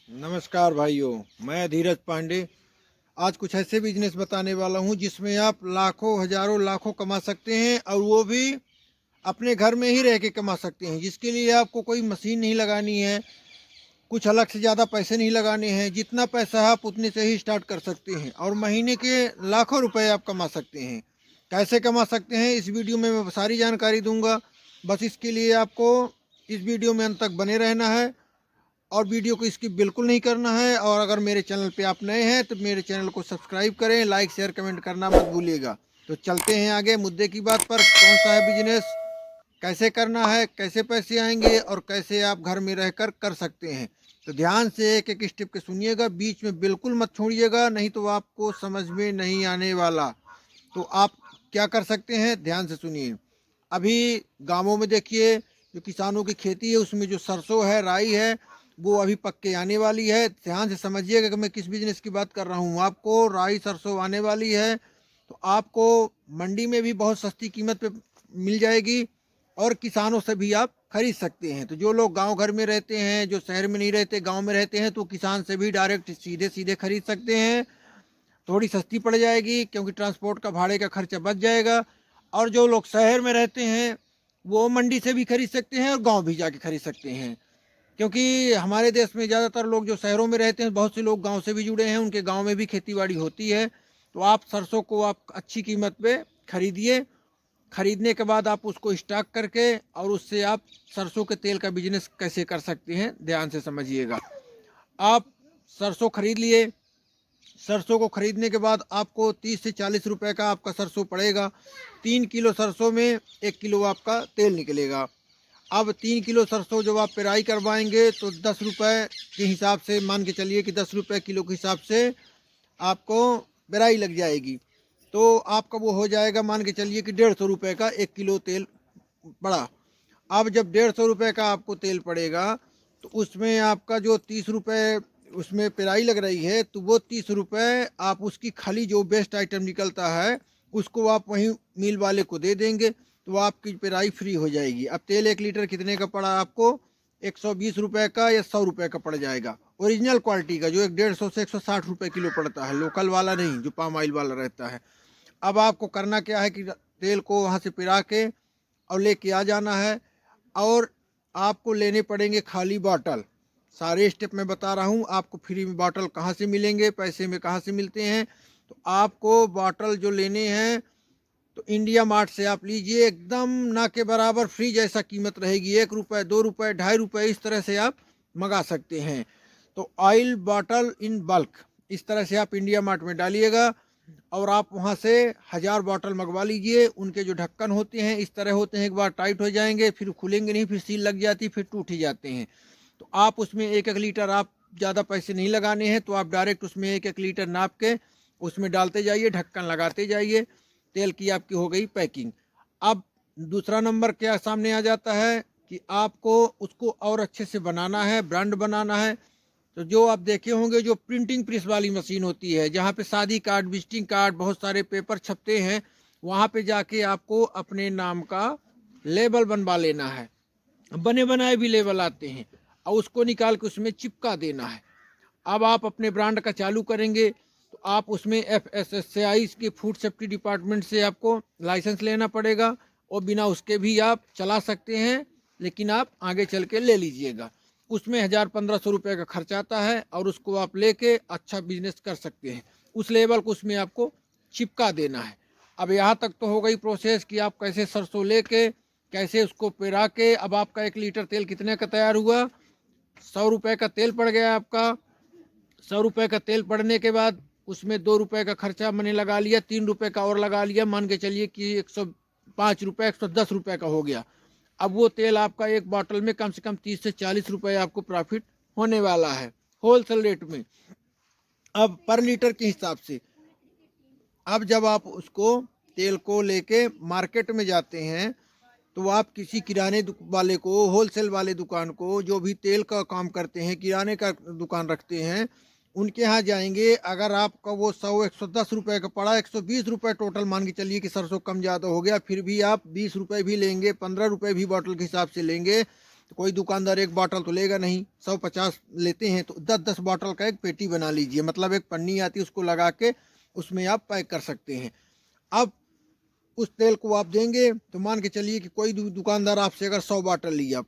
नमस्कार भाइयों, मैं धीरज पांडे। आज कुछ ऐसे बिजनेस बताने वाला हूं जिसमें आप लाखों, हजारों, लाखों कमा सकते हैं और वो भी अपने घर में ही रह के कमा सकते हैं। जिसके लिए आपको कोई मशीन नहीं लगानी है, कुछ अलग से ज़्यादा पैसे नहीं लगाने हैं। जितना पैसा है आप उतने से ही स्टार्ट कर सकते हैं और महीने के लाखों रुपए आप कमा सकते हैं। कैसे कमा सकते हैं इस वीडियो में मैं सारी जानकारी दूंगा। बस इसके लिए आपको इस वीडियो में अंत तक बने रहना है और वीडियो को स्किप बिल्कुल नहीं करना है। और अगर मेरे चैनल पे आप नए हैं तो मेरे चैनल को सब्सक्राइब करें, लाइक शेयर कमेंट करना मत भूलिएगा। तो चलते हैं आगे मुद्दे की बात पर। कौन सा है बिजनेस, कैसे करना है, कैसे पैसे आएंगे और कैसे आप घर में रहकर कर सकते हैं। तो ध्यान से एक एक स्टेप के सुनिएगा, बीच में बिल्कुल मत छोड़िएगा, नहीं तो आपको समझ में नहीं आने वाला। तो आप क्या कर सकते हैं, ध्यान से सुनिए। अभी गांवों में देखिए, जो किसानों की खेती है उसमें जो सरसों है, राई है, वो अभी पक के आने वाली है। ध्यान से समझिएगा कि मैं किस बिजनेस की बात कर रहा हूँ। आपको राई सरसों आने वाली है तो आपको मंडी में भी बहुत सस्ती कीमत पे मिल जाएगी और किसानों से भी आप खरीद सकते हैं। तो जो लोग गांव घर में रहते हैं, जो शहर में नहीं रहते, गांव में रहते हैं, तो किसान से भी डायरेक्ट सीधे सीधे खरीद सकते हैं। थोड़ी सस्ती पड़ जाएगी क्योंकि ट्रांसपोर्ट का भाड़े का खर्चा बच जाएगा। और जो लोग शहर में रहते हैं वो मंडी से भी खरीद सकते हैं और गांव भी जाके खरीद सकते हैं। क्योंकि हमारे देश में ज़्यादातर लोग जो शहरों में रहते हैं, बहुत से लोग गांव से भी जुड़े हैं, उनके गांव में भी खेती बाड़ी होती है। तो आप सरसों को आप अच्छी कीमत पे खरीदिए। खरीदने के बाद आप उसको स्टॉक करके और उससे आप सरसों के तेल का बिजनेस कैसे कर सकते हैं, ध्यान से समझिएगा। आप सरसों खरीद लिए, सरसों को खरीदने के बाद आपको 30 से 40 रुपए का आपका सरसों पड़ेगा। 3 किलो सरसों में 1 किलो आपका तेल निकलेगा। अब 3 किलो सरसों जब आप पेराई करवाएंगे तो 10 रुपए के हिसाब से मान के चलिए कि 10 रुपए किलो के हिसाब से आपको पेराई लग जाएगी। तो आपका वो हो जाएगा, मान के चलिए कि 150 रुपए का 1 किलो तेल पड़ा। अब जब 150 रुपए का आपको तेल पड़ेगा तो उसमें आपका जो 30 रुपए उसमें पेराई लग रही है, तो वो 30 रुपए आप उसकी खाली जो बेस्ट आइटम निकलता है उसको आप वहीं मिल वाले को दे देंगे तो आपकी पेराई फ्री हो जाएगी। अब तेल 1 लीटर कितने का पड़ा आपको, 120 रुपए का या 100 रुपए का पड़ जाएगा। ओरिजिनल क्वालिटी का जो 150 से 160 रुपए किलो पड़ता है, लोकल वाला नहीं जो पाम ऑयल वाला रहता है। अब आपको करना क्या है कि तेल को वहाँ से पिरा के और लेके आ जाना है और आपको लेने पड़ेंगे खाली बॉटल। सारे स्टेप मैं बता रहा हूँ आपको। फ्री में बॉटल कहाँ से मिलेंगे, पैसे में कहाँ से मिलते हैं। तो आपको बॉटल जो लेने हैं तो इंडिया मार्ट से आप लीजिए, एकदम ना के बराबर फ्री जैसा कीमत रहेगी। 1 रुपये, 2 रुपये, 2.5 रुपये इस तरह से आप मंगा सकते हैं। तो ऑयल बॉटल इन बल्क इस तरह से आप इंडिया मार्ट में डालिएगा और आप वहाँ से 1000 बॉटल मंगवा लीजिए। उनके जो ढक्कन होते हैं इस तरह होते हैं, एक बार टाइट हो जाएंगे फिर खुलेंगे नहीं, फिर सील लग जाती, फिर टूट ही जाते हैं। तो आप उसमें 1-1 लीटर, आप ज़्यादा पैसे नहीं लगाने हैं तो आप डायरेक्ट उसमें 1-1 लीटर नाप के उसमें डालते जाइए, ढक्कन लगाते जाइए। तेल की आपकी हो गई पैकिंग। अब दूसरा नंबर क्या सामने आ जाता है कि आपको उसको और अच्छे से बनाना है, ब्रांड बनाना है। तो जो आप देखे होंगे जो प्रिंटिंग प्रेस वाली मशीन होती है, जहाँ पे शादी कार्ड, विजिटिंग कार्ड, बहुत सारे पेपर छपते हैं, वहाँ पे जाके आपको अपने नाम का लेबल बनवा लेना है। बने बनाए भी लेबल आते हैं और उसको निकाल के उसमें चिपका देना है। अब आप अपने ब्रांड का चालू करेंगे तो आप उसमें FSSAI के फूड सेफ्टी डिपार्टमेंट से आपको लाइसेंस लेना पड़ेगा और बिना उसके भी आप चला सकते हैं, लेकिन आप आगे चल के ले लीजिएगा। उसमें 1000-1500 रुपये का खर्च आता है और उसको आप लेके अच्छा बिजनेस कर सकते हैं। उस लेवल को उसमें आपको चिपका देना है। अब यहाँ तक तो हो गई प्रोसेस कि आप कैसे सरसों लेके कैसे उसको पेरा के। अब आपका 1 लीटर तेल कितने का तैयार हुआ, 100 रुपये का तेल पड़ गया आपका। 100 रुपये का तेल पड़ने के बाद उसमें 2 रुपये का खर्चा मैंने लगा लिया, 3 रुपये का और लगा लिया, मान के चलिए कि 105 रुपये, 110 रुपये का हो गया। अब वो तेल आपका एक बॉटल में कम से कम 30 से 40 रुपये आपको प्रॉफिट होने वाला है होलसेल रेट में। अब पर लीटर के हिसाब से अब जब आप उसको तेल को लेके मार्केट में जाते हैं तो आप किसी किराने वाले को, होलसेल वाले दुकान को, जो भी तेल का काम करते हैं, किराने का दुकान रखते हैं, उनके यहाँ जाएंगे। अगर आपका वो 100-110 रुपये का पड़ा, 120 रुपये टोटल मान के चलिए कि सरसों कम ज़्यादा हो गया, फिर भी आप 20 रुपये भी लेंगे, 15 रुपये भी बॉटल के हिसाब से लेंगे तो कोई दुकानदार एक बॉटल तो लेगा नहीं, 150 लेते हैं तो 10-10 बॉटल का एक पेटी बना लीजिए, मतलब एक पन्नी आती है उसको लगा के उसमें आप पैक कर सकते हैं। अब उस तेल को आप देंगे तो मान के चलिए कि कोई दुकानदार आपसे अगर 100 बॉटल लिया,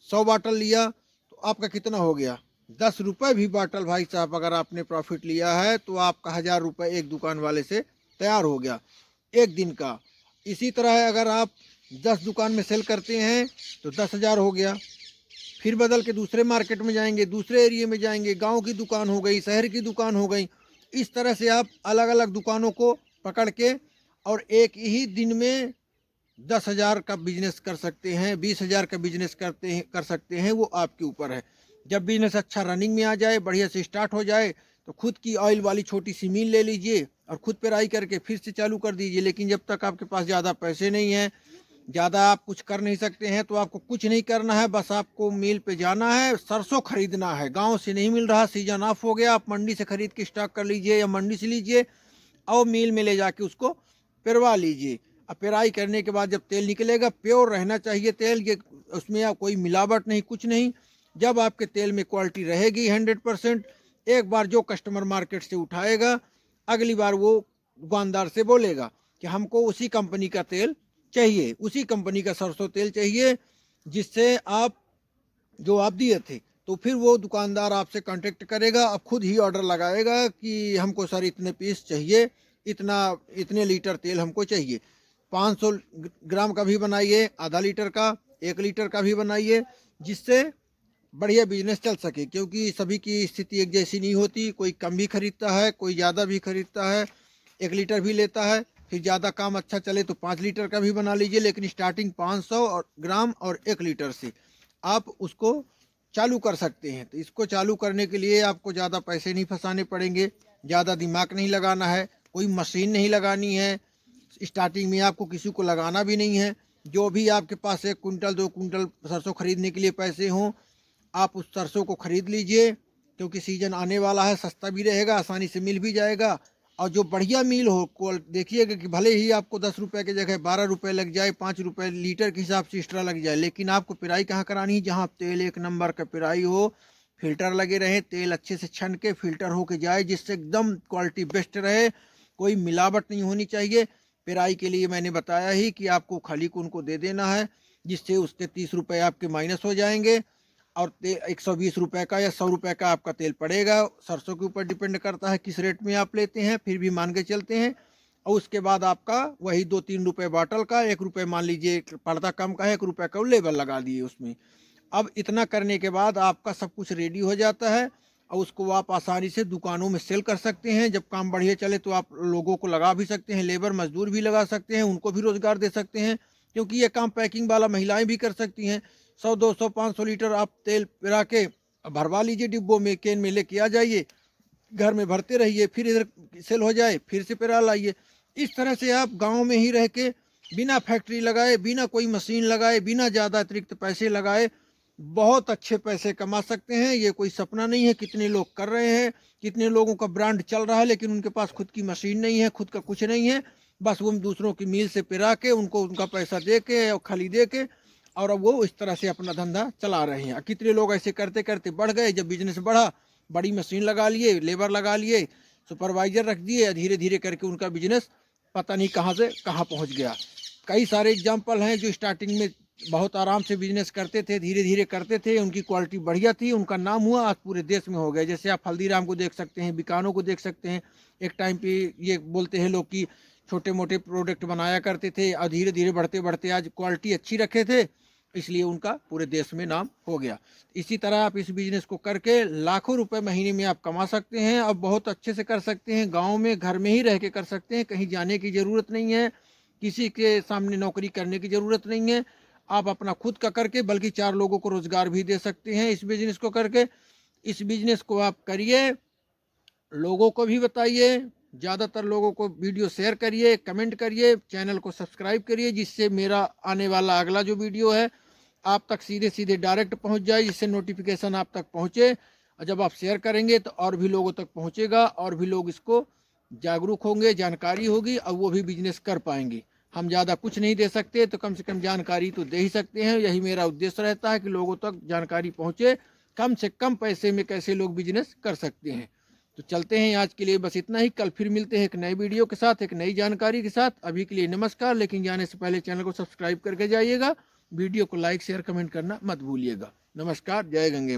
100 बॉटल लिया तो आपका कितना हो गया, 10 रुपये भी बॉटल भाई साहब अगर आपने प्रॉफिट लिया है तो आपका 1000 रुपये एक दुकान वाले से तैयार हो गया एक दिन का। इसी तरह अगर आप 10 दुकान में सेल करते हैं तो 10,000 हो गया। फिर बदल के दूसरे मार्केट में जाएंगे, दूसरे एरिया में जाएंगे, गांव की दुकान हो गई, शहर की दुकान हो गई। इस तरह से आप अलग अलग दुकानों को पकड़ के और एक ही दिन में 10,000 का बिजनेस कर सकते हैं, 20,000 का बिजनेस कर सकते हैं, वो आपके ऊपर है। जब बिजनेस अच्छा रनिंग में आ जाए, बढ़िया से स्टार्ट हो जाए तो खुद की ऑयल वाली छोटी सी मिल ले लीजिए और खुद पेराई करके फिर से चालू कर दीजिए। लेकिन जब तक आपके पास ज़्यादा पैसे नहीं हैं, ज़्यादा आप कुछ कर नहीं सकते हैं, तो आपको कुछ नहीं करना है, बस आपको मिल पे जाना है, सरसों खरीदना है। गांव से नहीं मिल रहा, सीजन ऑफ हो गया, आप मंडी से खरीद के स्टॉक कर लीजिए या मंडी से लीजिए और मिल में ले जाके उसको पेरवा लीजिए। अब पेराई करने के बाद जब तेल निकलेगा, प्योर रहना चाहिए तेल, ये उसमें आप कोई मिलावट नहीं, कुछ नहीं। जब आपके तेल में क्वालिटी रहेगी 100%, एक बार जो कस्टमर मार्केट से उठाएगा, अगली बार वो दुकानदार से बोलेगा कि हमको उसी कंपनी का तेल चाहिए, उसी कंपनी का सरसों तेल चाहिए जिससे आप जो आप दिए थे। तो फिर वो दुकानदार आपसे कांटेक्ट करेगा, अब खुद ही ऑर्डर लगाएगा कि हमको सर इतने पीस चाहिए, इतने लीटर तेल हमको चाहिए। 500 ग्राम का भी बनाइए, आधा लीटर का, 1 लीटर का भी बनाइए, जिससे बढ़िया बिजनेस चल सके। क्योंकि सभी की स्थिति एक जैसी नहीं होती, कोई कम भी खरीदता है, कोई ज़्यादा भी खरीदता है, 1 लीटर भी लेता है। फिर ज़्यादा काम अच्छा चले तो 5 लीटर का भी बना लीजिए, लेकिन स्टार्टिंग 500 ग्राम और 1 लीटर से आप उसको चालू कर सकते हैं। तो इसको चालू करने के लिए आपको ज़्यादा पैसे नहीं फंसाने पड़ेंगे, ज़्यादा दिमाग नहीं लगाना है, कोई मशीन नहीं लगानी है, स्टार्टिंग में आपको किसी को लगाना भी नहीं है। जो भी आपके पास 1 कुंटल 2 कुंटल सरसों खरीदने के लिए पैसे हों, आप उस सरसों को खरीद लीजिए, क्योंकि सीजन आने वाला है, सस्ता भी रहेगा, आसानी से मिल भी जाएगा। और जो बढ़िया मील हो, देखिएगा कि भले ही आपको 10 रुपये की जगह 12 रुपये लग जाए, 5 रुपये लीटर के हिसाब से एक्स्ट्रा लग जाए, लेकिन आपको पेराई कहाँ करानी है, जहाँ तेल 1 नंबर का पेराई हो, फिल्टर लगे रहे, तेल अच्छे से छन के फिल्टर होके जाए, जिससे एकदम क्वालिटी बेस्ट रहे, कोई मिलावट नहीं होनी चाहिए। पेराई के लिए मैंने बताया ही कि आपको खाली को उनको दे देना है, जिससे उसके 30 रुपये आपके माइनस हो जाएंगे और 120 रुपये का या 100 रुपये का आपका तेल पड़ेगा। सरसों के ऊपर डिपेंड करता है किस रेट में आप लेते हैं, फिर भी मान के चलते हैं। और उसके बाद आपका वही 2-3 रुपये बॉटल का, 1 रुपये मान लीजिए पर्दा कम का है, 1 रुपये का लेबल लगा दिए उसमें। अब इतना करने के बाद आपका सब कुछ रेडी हो जाता है और उसको आप आसानी से दुकानों में सेल कर सकते हैं। जब काम बढ़िया चले तो आप लोगों को लगा भी सकते हैं, लेबर मजदूर भी लगा सकते हैं, उनको भी रोजगार दे सकते हैं, क्योंकि ये काम पैकिंग वाला महिलाएं भी कर सकती हैं। 100 200 500 लीटर आप तेल पिरा के भरवा लीजिए डिब्बों में, केन में लेके आ जाइए, घर में भरते रहिए, फिर इधर सेल हो जाए फिर से पिरा लाइए। इस तरह से आप गाँव में ही रह के बिना फैक्ट्री लगाए, बिना कोई मशीन लगाए, बिना ज़्यादा अतिरिक्त पैसे लगाए बहुत अच्छे पैसे कमा सकते हैं। ये कोई सपना नहीं है, कितने लोग कर रहे हैं, कितने लोगों का ब्रांड चल रहा है, लेकिन उनके पास खुद की मशीन नहीं है, खुद का कुछ नहीं है, बस वो दूसरों की मील से पिरा के उनको उनका पैसा दे के और खली दे के और अब वो इस तरह से अपना धंधा चला रहे हैं। कितने लोग ऐसे करते करते बढ़ गए, जब बिजनेस बढ़ा, बड़ी मशीन लगा लिए, लेबर लगा लिए, सुपरवाइजर रख दिए, धीरे धीरे करके उनका बिजनेस पता नहीं कहाँ से कहाँ पहुँच गया। कई सारे एग्जाम्पल हैं जो स्टार्टिंग में बहुत आराम से बिजनेस करते थे, धीरे धीरे करते थे, उनकी क्वालिटी बढ़िया थी, उनका नाम हुआ, आज पूरे देश में हो गया। जैसे आप हल्दीराम को देख सकते हैं, बीकानो को देख सकते हैं। एक टाइम पे ये बोलते हैं लोग कि छोटे मोटे प्रोडक्ट बनाया करते थे और धीरे धीरे बढ़ते बढ़ते आज क्वालिटी अच्छी रखे थे, इसलिए उनका पूरे देश में नाम हो गया। इसी तरह आप इस बिजनेस को करके लाखों रुपए महीने में आप कमा सकते हैं और बहुत अच्छे से कर सकते हैं। गाँव में घर में ही रह के कर सकते हैं, कहीं जाने की ज़रूरत नहीं है, किसी के सामने नौकरी करने की ज़रूरत नहीं है। आप अपना खुद का करके बल्कि 4 लोगों को रोजगार भी दे सकते हैं इस बिजनेस को करके। इस बिजनेस को आप करिए, लोगों को भी बताइए, ज़्यादातर लोगों को वीडियो शेयर करिए, कमेंट करिए, चैनल को सब्सक्राइब करिए, जिससे मेरा आने वाला अगला जो वीडियो है आप तक सीधे सीधे डायरेक्ट पहुंच जाए, जिससे नोटिफिकेशन आप तक पहुंचे। और जब आप शेयर करेंगे तो और भी लोगों तक पहुंचेगा और भी लोग इसको जागरूक होंगे, जानकारी होगी और वो भी बिजनेस कर पाएंगे। हम ज़्यादा कुछ नहीं दे सकते, तो कम से कम जानकारी तो दे ही सकते हैं। यही मेरा उद्देश्य रहता है कि लोगों तक जानकारी पहुँचे, कम से कम पैसे में कैसे लोग बिजनेस कर सकते हैं। तो चलते हैं, आज के लिए बस इतना ही। कल फिर मिलते हैं एक नई वीडियो के साथ, एक नई जानकारी के साथ। अभी के लिए नमस्कार, लेकिन जाने से पहले चैनल को सब्सक्राइब करके जाइएगा। वीडियो को लाइक शेयर कमेंट करना मत भूलिएगा। नमस्कार, जय गंगे माता।